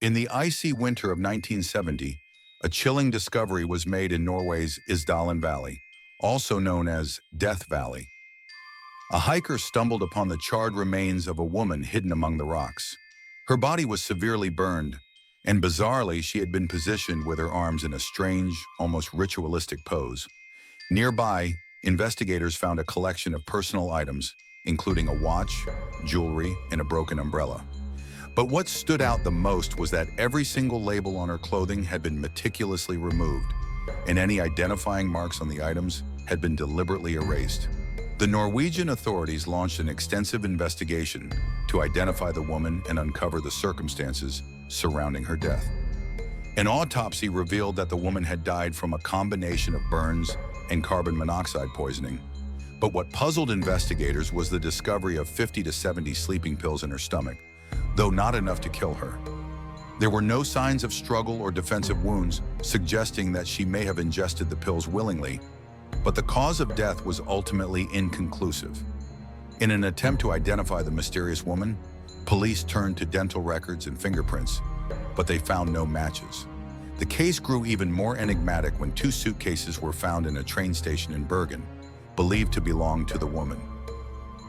In the icy winter of 1970, a chilling discovery was made in Norway's Isdalen Valley, also known as Death Valley. A hiker stumbled upon the charred remains of a woman hidden among the rocks. Her body was severely burned, and bizarrely, she had been positioned with her arms in a strange, almost ritualistic pose. Nearby, investigators found a collection of personal items, including a watch, jewelry, and a broken umbrella. But what stood out the most was that every single label on her clothing had been meticulously removed, and any identifying marks on the items had been deliberately erased. The Norwegian authorities launched an extensive investigation to identify the woman and uncover the circumstances surrounding her death. An autopsy revealed that the woman had died from a combination of burns and carbon monoxide poisoning. But what puzzled investigators was the discovery of 50 to 70 sleeping pills in her stomach, though not enough to kill her. There were no signs of struggle or defensive wounds, suggesting that she may have ingested the pills willingly, but the cause of death was ultimately inconclusive. In an attempt to identify the mysterious woman, police turned to dental records and fingerprints, but they found no matches. The case grew even more enigmatic when two suitcases were found in a train station in Bergen, believed to belong to the woman.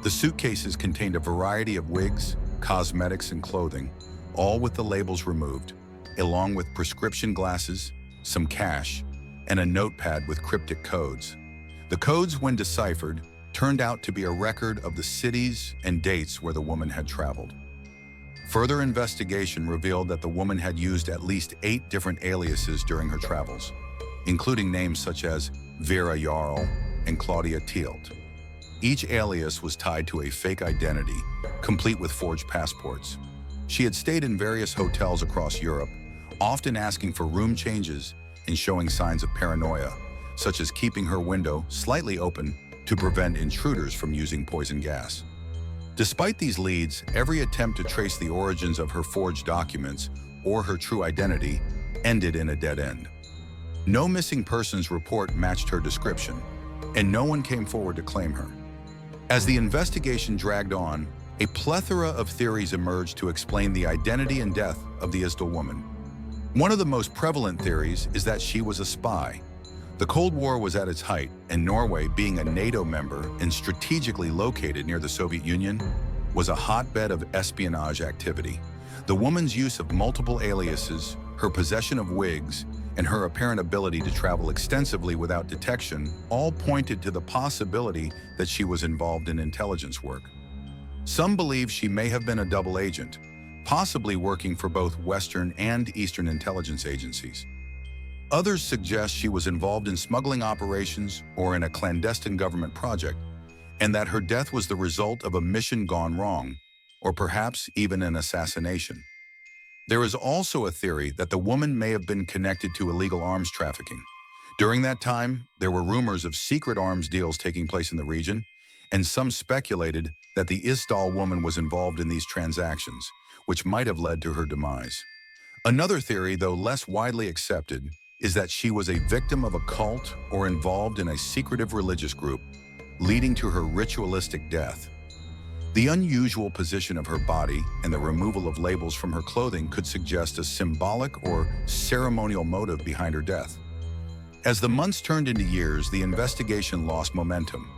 The suitcases contained a variety of wigs, cosmetics, and clothing, all with the labels removed, along with prescription glasses, some cash, and a notepad with cryptic codes. The codes, when deciphered, turned out to be a record of the cities and dates where the woman had traveled. Further investigation revealed that the woman had used at least 8 different aliases during her travels, including names such as Vera Jarl and Claudia Tielt. Each alias was tied to a fake identity, complete with forged passports. She had stayed in various hotels across Europe, often asking for room changes and showing signs of paranoia, such as keeping her window slightly open to prevent intruders from using poison gas. Despite these leads, every attempt to trace the origins of her forged documents or her true identity ended in a dead end. No missing persons report matched her description, and no one came forward to claim her. As the investigation dragged on, a plethora of theories emerged to explain the identity and death of the Isdal woman. One of the most prevalent theories is that she was a spy. The Cold War was at its height, and Norway, being a NATO member and strategically located near the Soviet Union, was a hotbed of espionage activity. The woman's use of multiple aliases, her possession of wigs, and her apparent ability to travel extensively without detection all pointed to the possibility that she was involved in intelligence work. Some believe she may have been a double agent, possibly working for both Western and Eastern intelligence agencies. Others suggest she was involved in smuggling operations or in a clandestine government project, and that her death was the result of a mission gone wrong, or perhaps even an assassination. There is also a theory that the woman may have been connected to illegal arms trafficking. During that time, there were rumors of secret arms deals taking place in the region, and some speculated that the Isdal woman was involved in these transactions, which might have led to her demise. Another theory, though less widely accepted, is that she was a victim of a cult or involved in a secretive religious group, leading to her ritualistic death. The unusual position of her body and the removal of labels from her clothing could suggest a symbolic or ceremonial motive behind her death. As the months turned into years, the investigation lost momentum.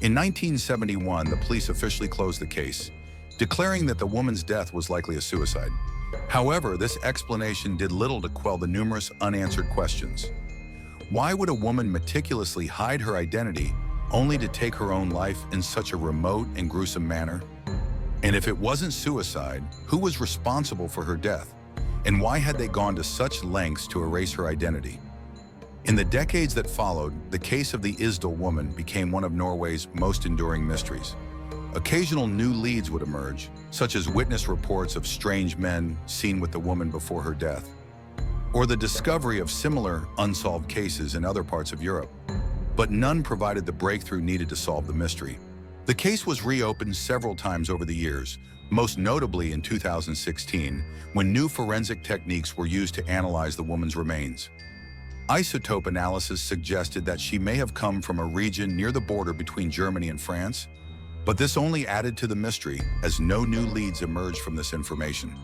In 1971, the police officially closed the case, declaring that the woman's death was likely a suicide. However, this explanation did little to quell the numerous unanswered questions. Why would a woman meticulously hide her identity only to take her own life in such a remote and gruesome manner? And if it wasn't suicide, who was responsible for her death? And why had they gone to such lengths to erase her identity? In the decades that followed, the case of the Isdal woman became one of Norway's most enduring mysteries. Occasional new leads would emerge, such as witness reports of strange men seen with the woman before her death, or the discovery of similar unsolved cases in other parts of Europe. But none provided the breakthrough needed to solve the mystery. The case was reopened several times over the years, most notably in 2016, when new forensic techniques were used to analyze the woman's remains. Isotope analysis suggested that she may have come from a region near the border between Germany and France, but this only added to the mystery as no new leads emerged from this information.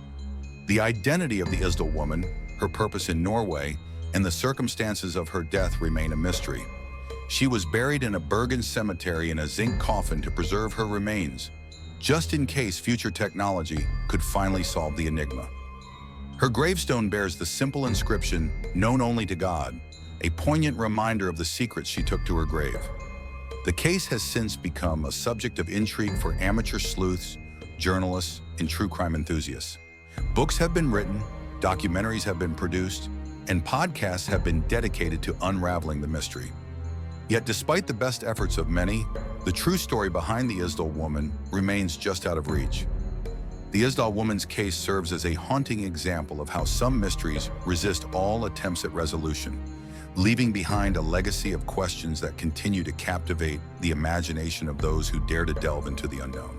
The identity of the Isdal woman, her purpose in Norway, and the circumstances of her death remain a mystery. She was buried in a Bergen cemetery in a zinc coffin to preserve her remains, just in case future technology could finally solve the enigma. Her gravestone bears the simple inscription, "Known only to God," a poignant reminder of the secrets she took to her grave. The case has since become a subject of intrigue for amateur sleuths, journalists, and true crime enthusiasts. Books have been written, documentaries have been produced, and podcasts have been dedicated to unraveling the mystery. Yet despite the best efforts of many, the true story behind the Isdal woman remains just out of reach. The Isdal woman's case serves as a haunting example of how some mysteries resist all attempts at resolution, leaving behind a legacy of questions that continue to captivate the imagination of those who dare to delve into the unknown.